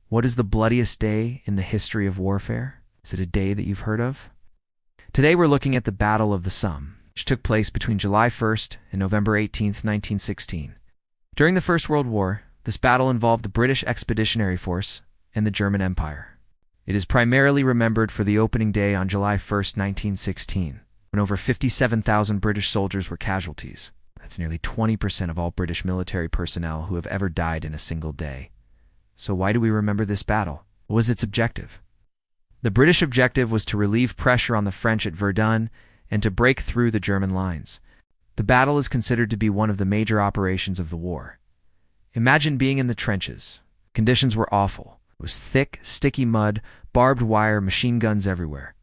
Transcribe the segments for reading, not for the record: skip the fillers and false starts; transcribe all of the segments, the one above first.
What is the bloodiest day in the history of warfare? Is it a day that you've heard of? Today we're looking at the Battle of the Somme, which took place between July 1st and November 18th, 1916. During the First World War, this battle involved the British Expeditionary Force and the German Empire. It is primarily remembered for the opening day on July 1st, 1916, when over 57,000 British soldiers were casualties. That's nearly 20% of all British military personnel who have ever died in a single day. So why do we remember this battle? What was its objective? The British objective was to relieve pressure on the French at Verdun and to break through the German lines. The battle is considered to be one of the major operations of the war. Imagine being in the trenches. Conditions were awful. It was thick, sticky mud, barbed wire, machine guns everywhere.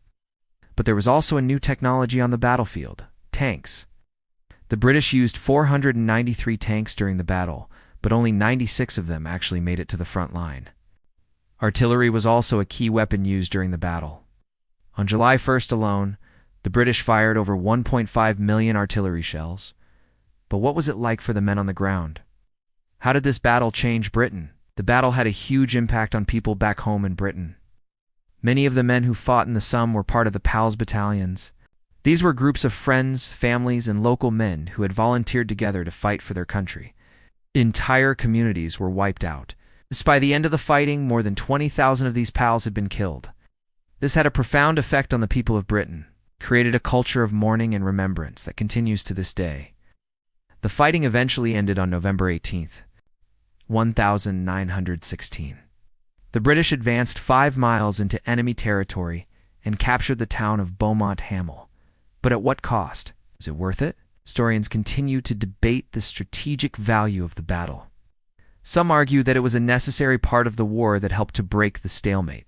But there was also a new technology on the battlefield: tanks. The British used 493 tanks during the battle, but only 96 of them actually made it to the front line. Artillery was also a key weapon used during the battle. On July 1st alone, the British fired over 1.5 million artillery shells. But what was it like for the men on the ground? How did this battle change Britain? The battle had a huge impact on people back home in Britain. Many of the men who fought in the Somme were part of the PALS battalions. These were groups of friends, families, and local men who had volunteered together to fight for their country. Entire communities were wiped out. By the end of the fighting, more than 20,000 of these PALs had been killed. This had a profound effect on the people of Britain, created a culture of mourning and remembrance that continues to this day. The fighting eventually ended on November 18th, 1916. The British advanced 5 miles into enemy territory and captured the town of Beaumont-Hamel. But at what cost? Was it worth it? Historians continue to debate the strategic value of the battle. Some argue that it was a necessary part of the war that helped to break the stalemate.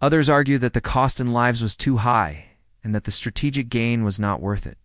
Others argue that the cost in lives was too high and that the strategic gain was not worth it.